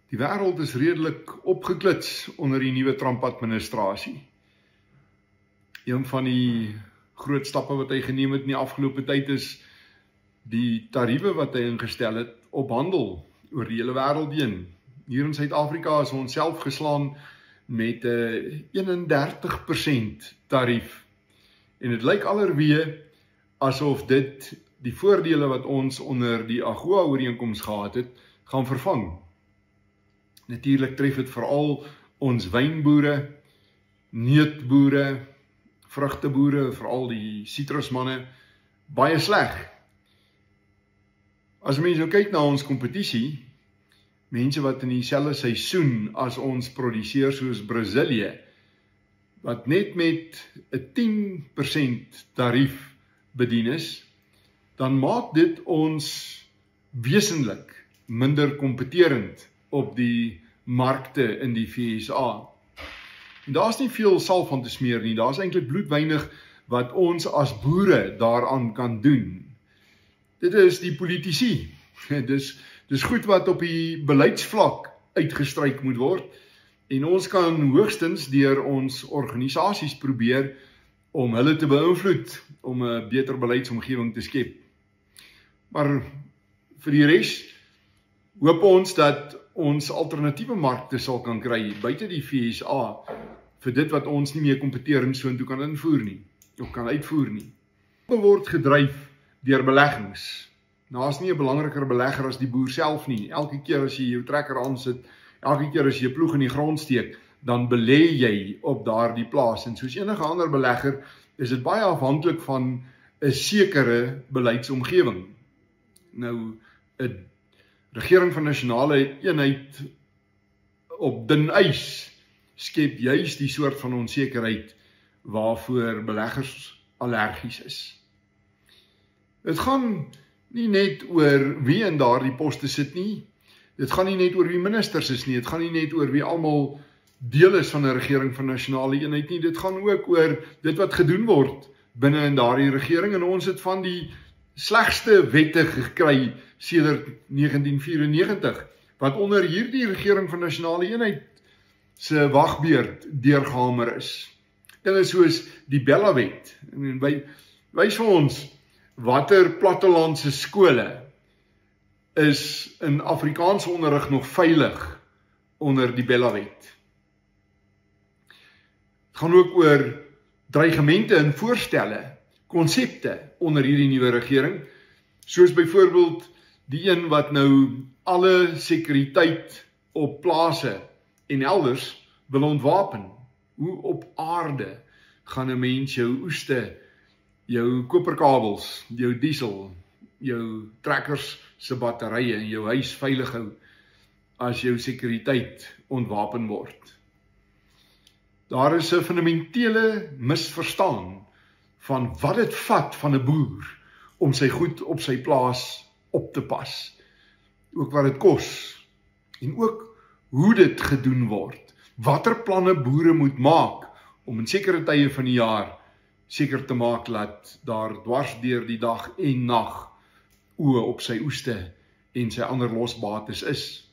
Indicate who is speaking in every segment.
Speaker 1: Die wêreld is redelik opgeklits onder die nuwe Trump-administrasie. Een van die groot stappe wat hy geneem het in die afgelope tyd is die tariewe wat hy ingestel het op handel oor die hele wêreld heen. Hier in Suid-Afrika is ons self geslaan met 'n 31% tarief. En dit lyk alweer asof dit die voordele wat ons onder die AGOA-ooreenkoms gehad het, gaan vervang. Natuurlik tref dit veral ons wynboere, neutboere, vrugteboere, veral die sitrusmanne, baie sleg. As mense nou kyk na ons kompetisie, mense wat in dieselfde seisoen as ons produseer soos Brasilië, wat net met 'n 10% tarief bedien is, dan maak dit ons wesentlik minder kompeterend op die markte in die VSA. En daar's nie veel salf van te smeer nie, daar's eintlik bloedweinig wat ons as boere daaraan kan doen. Dit is die politici. Dis goed wat op die beleidsvlak uitgestryk moet word, en ons kan hoogstens deur ons organisasies probeer om hulle te beïnvloed, om 'n beter beleidsomgewing te skep. Maar vir die res, hoop ons dat ons alternatiewe markte sal kan kry buite die VSA vir dit wat ons nie meer kompeterend soontoe kan invoer nie, of kan uitvoer nie. Dit word gedryf deur beleggings. Nou is nie 'n belangriker belegger as die boer self nie. Elke keer as jy jou trekker aansit, elke keer as jy 'n ploeg in die grond steek, dan belê jy op daardie plaas. En soos enige ander belegger is dit baie afhanklik van 'n sekere beleidsomgewing. Nou, 'n regering van nasionale eenheid op dun ys skep juis die soort van onsekerheid waarvoor beleggers allergies is. Dit gaan nie net oor wie in daardie poste sit nie, dit gaan nie net oor wie ministers is nie, dit gaan nie net oor wie almal deel is van 'n regering van nasionale eenheid nie, dit gaan ook oor dit wat gedoen word binne in daardie regering, en ons het van die slegste wette gekry sedert 1994, wat onder hierdie regering van nasionale eenheid se wagbeerd deurgehamer is. Dinge soos die Bella-wet. Wys vir ons watter plattelandse skole is in Afrikaanse onderrig nog veilig onder die Bella-wet. Het gaan ook oor dreigemente en voorstelle, konsepte onder hierdie nuwe regering, soos byvoorbeeld die een wat nou alle sekuriteit op plase en elders wil ontwapen. Hoe op aarde gaan 'n mens jou oeste, jou koperkabels, jou diesel, jou trekkers se batterye en jou huis veilig hou as jou sekuriteit ontwapen word? Daar is 'n fundamentele misverstaan van wat dit vat van 'n boer om sy goed op sy plaas op te pas. Ook wat dit kos, en ook hoe dit gedoen word. Watter planne boere moet maak om in sekere tye van die jaar seker te maak dat daar dwars deur die dag en nag oë op sy oeste en sy ander losbates is.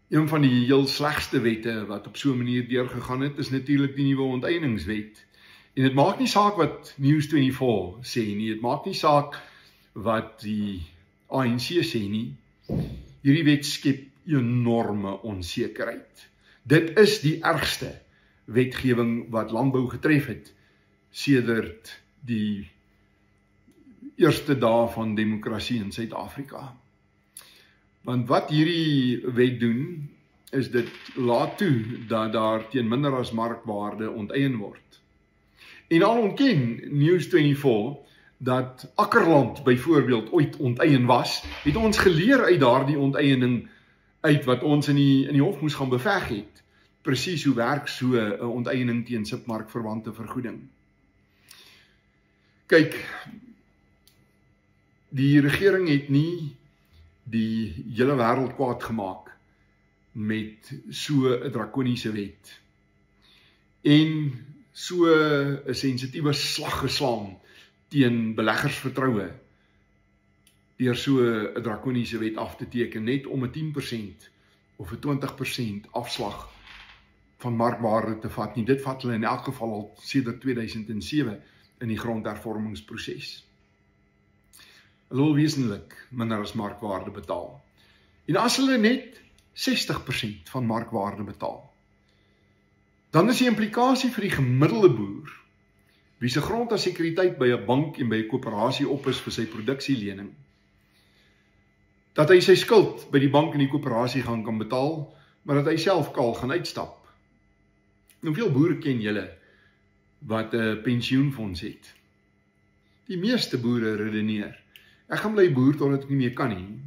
Speaker 1: Een van die heel slegste wette wat op so 'n manier deurgegaan het, is natuurlik die nuwe onteieningswet. En dit maak nie saak wat News24 sê nie, dit maak nie saak wat die ANC sê nie. Hierdie wet skep enorme onsekerheid. Dit is die ergste wetgewing wat landbou getref het sedert die eerste dae van demokrasie in Suid-Afrika. Want wat hierdie wet doen, is dit laat toe dat daar teen minder as markwaarde onteien word. En al ontken News24 dat akkerland byvoorbeeld ooit onteien was, het ons geleer uit daardie onteiening uit wat ons in die hof moes gaan beveg het. Presies hoe werk so 'n onteiening teen sipmarkverwante vergoeding. Kyk, die regering het nie die hele wêreld kwaad gemaak met so 'n drakoniese wet. En so 'n sensitiewe slag geslaan teen beleggers vertroue. deur so 'n drakoniese wet af te teken, net om 'n 10% of 'n 20% afslag van markwaarde te vat nie. Dit vat hulle in elk geval al sedert 2007 in die grondhervormingsproses. Hulle wil wesentlik minder as markwaarde betaal. En as hulle net 60% van markwaarde betaal, dan is die implikasie vir die gemiddelde boer, wie se grond as sekuriteit by 'n bank en by 'n koöperasie op is vir sy produksielening, dat hy sy skuld by die bank en die koöperasie gaan kan betaal, maar dat hy self kaal gaan uitstap. Hoeveel boere ken julle wat 'n pensioenfonds het? Die meeste boere redeneer, ek gaan bly boer totdat ek nie meer kan nie.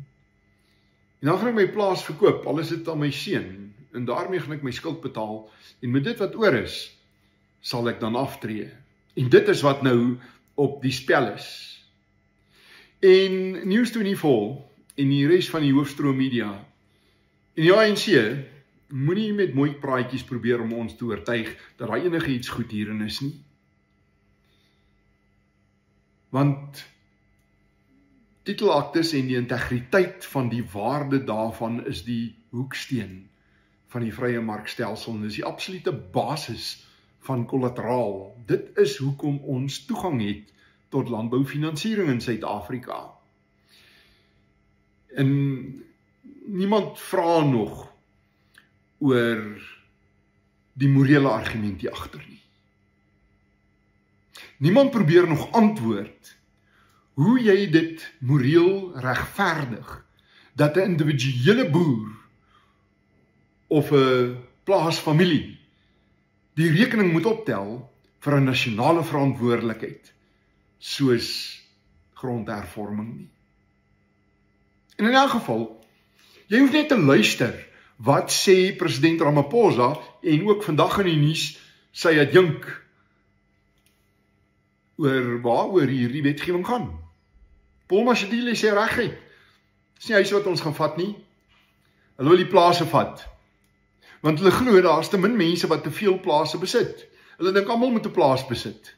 Speaker 1: En dan gaan ek my plaas verkoop, al is dit aan my seun, en daarmee gaan ek my skuld betaal, en met dit wat oor is, sal ek dan aftree. En dit is wat nou op die spel is. En News24 en die res van die hoofstroom media en die ANC moenie met mooi praatjies probeer om ons te oortuig dat daar enige iets goed hierin is nie. Want titelaktes en die integriteit van die waarde daarvan is die hoeksteen van die vrye markstelsel, en dis die absolute basis van kollateraal. Dit is hoekom ons toegang het tot landboufinansiering in Suid-Afrika. En niemand vra nog oor die morele argument hier agter nie. Niemand probeer nog antwoord hoe jy dit moreel regverdig, dat 'n individuele boer of 'n plaasfamilie die rekening moet optel vir 'n nasionale verantwoordelikheid, soos grondhervorming nie. En in elk geval, jy hoef net te luister wat sê president Ramaphosa en ook vandag in die nuus sy adjunk oor waaroor hierdie wetgewing gaan. Paul Mashatile sê reguit, dis nie huis wat ons gaan vat nie. Hulle wil die plase vat. Want hulle glo daar's te min mense wat te veel plase besit. Hulle dink almal moet 'n plaas besit.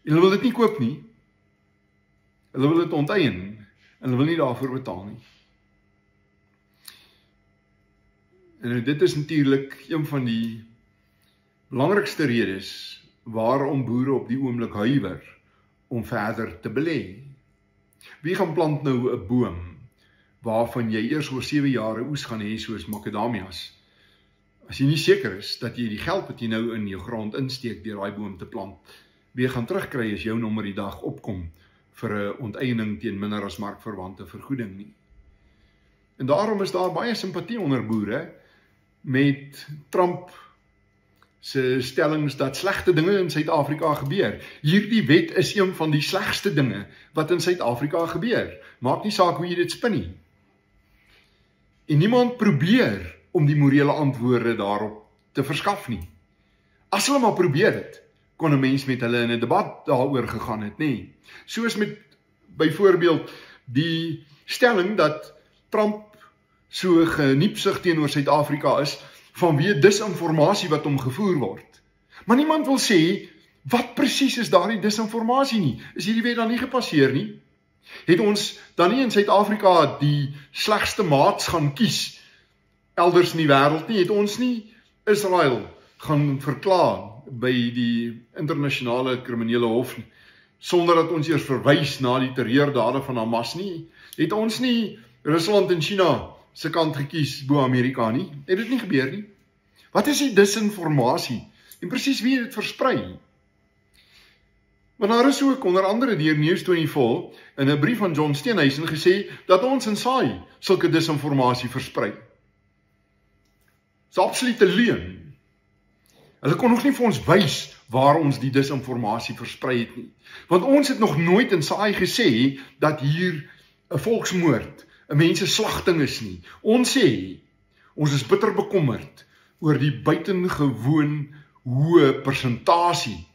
Speaker 1: En hulle wil dit nie koop nie. Hulle wil dit onteien en hulle wil nie daarvoor betaal nie. En dit is natuurlik een van die belangrikste redes waarom boere op die oomblik huiwer om verder te belê. Wie gaan plant nou 'n boom waarvan jy eers oor 7 jaar oes gaan hê soos makadamias, as jy nie seker is dat jy die geld wat jy nou in jou grond insteek deur daai boom te plant, weer gaan terugkry as jou nommer die dag opkom vir 'n onteiening teen minder as markverwante vergoeding nie. En daarom is daar baie simpatie onder boere met Trump se stellings dat slegte dinge in Suid-Afrika gebeur. Hierdie wet is een van die slegste dinge wat in Suid-Afrika gebeur. Maak nie saak hoe jy dit spin nie. En niemand probeer om die morele antwoorde daarop te verskaf nie. As hulle maar probeer het, kon 'n mens met hulle in 'n debat daaroor gegaan het, nê. Soos met byvoorbeeld die stelling dat Trump so geniepsig teenoor Suid-Afrika is vanweë disinformasie wat hom gevoer word. Maar niemand wil sê wat presies is daardie disinformasie nie. Is hierdie wet dan nie gepasseer nie? Het ons dan nie in Suid-Afrika die slegste maats gaan kies elders in die wêreld nie? Het ons nie Israel gaan verklaar by die internasionale kriminele hof sonder dat ons eers verwys na die terreurdade van Hamas nie? Het ons nie Rusland en China se kant gekies bo Amerika nie? Het dit nie gebeur nie? Wat is die disinformasie? En presies wie het dit versprei? Want daar is ook onder andere deur News24 in 'n brief van John Steenhuisen gesê dat ons in saai sulke disinformasie versprei. Dis absolute leuen. Hulle kon nog nie vir ons wys waar ons die disinformasie versprei het nie. Want ons het nog nooit in saai gesê dat hier 'n volksmoord, 'n menseslagting is nie. Ons sê, ons is bitter bekommerd oor die buitengewoon hoë persentasie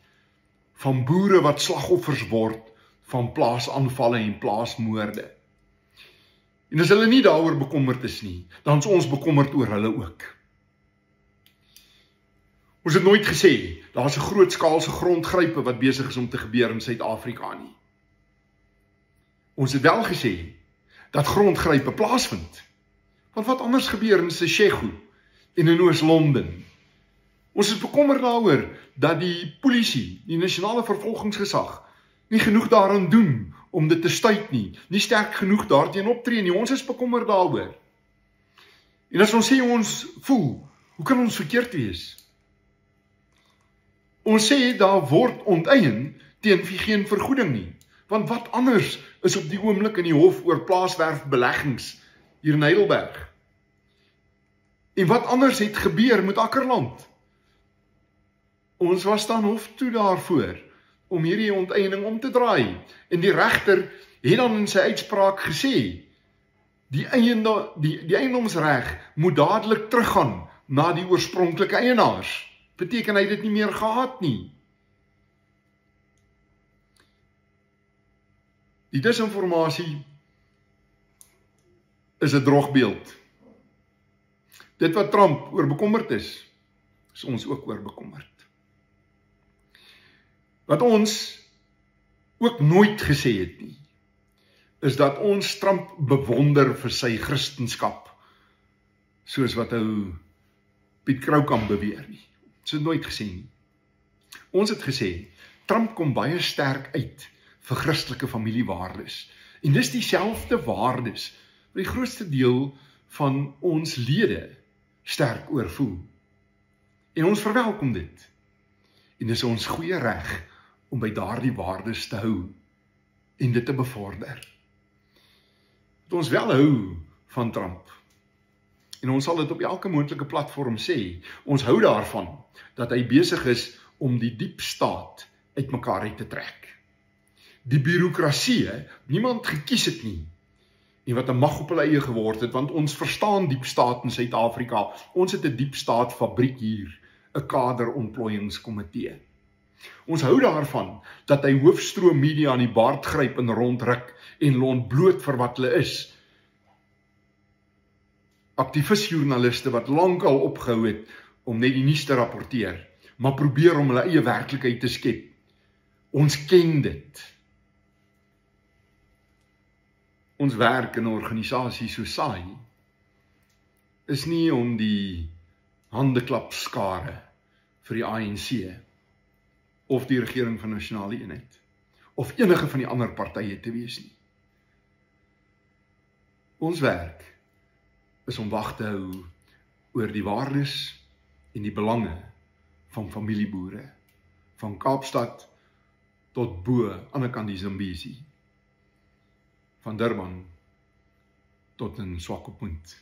Speaker 1: van boere wat slagoffers word van plaasaanvalle en plaasmoorde. En as hulle nie daaroor bekommerd is nie, dan is ons bekommerd oor hulle ook. Ons het nooit gesê, daar is 'n grootskaalse grondgrype wat besig is om te gebeur in Suid-Afrika nie. Ons het wel gesê dat grondgrype plaasvind. Want wat anders gebeur in Seshego en in Oos-London? Ons is bekommerd daaroor dat die polisie, die nasionale vervolgingsgesag, nie genoeg daaraan doen om dit te stuit nie sterk genoeg daarteen optree nie. Ons is bekommerd daaroor. En as ons sê ons voel, hoe kan ons verkeerd wees? Ons sê daar word onteien teen geen vergoeding nie. Want wat anders is op die oomblik in die hof oor plaaswerfbeleggings hier in Heidelberg? En wat anders het gebeur met Akkerland? Ons was dan hof toe daarvoor om hierdie onteiening om te draai. En die regter het dan in sy uitspraak gesê, die eiendomsreg moet dadelik teruggaan na die oorspronklike eienaars. Beteken hy dit nie meer gehad nie. Die disinformasie is 'n drogbeeld. Dit wat Trump oor bekommerd is ons ook oor bekommerd. Wat ons ook nooit gesê het nie, is dat ons Trump bewonder vir sy Christenskap, soos wat ou Piet Kroukamp beweer nie. Ons het nooit gesê nie. Ons het gesê, Trump kom baie sterk uit vir Christelike familiewaardes. En dis dieselfde waardes wat die grootste deel van ons lede sterk oorvoel. En ons verwelkom dit. En dis ons goeie reg om by daardie waardes te hou en dit te bevorder. Dat ons wel hou van Trump. En ons sal dit op elke moontlike platform sê. Ons hou daarvan dat hy besig is om die diep staat uitmekaar uit te trek. Die bureaukrasie, niemand gekies het nie. En wat 'n mag op hulle eie geword het, want ons verstaan diep staat in Suid-Afrika. Ons het 'n diep staat fabriek hier, 'n kaderontplooiingskomitee. Ons hou daarvan dat hy hoofstroom media aan die baard gryp en rondruk en ontbloot vir wat hulle is. Aktivisjoernaliste wat lankal opgehou het om net die nuus te rapporteer, maar probeer om hulle eie werklikheid te skep. Ons ken dit. Ons werk in 'n organisasie so saai is nie om die handeklapskare vir die ANC of die regering van nasionale eenheid of enige van die ander partye te wees nie. Ons werk is om wag te hou oor die waardes en die belange van familieboere, van Kaapstad tot bo aan die ander kant die Zambesi, van Durban tot in Swakopmund.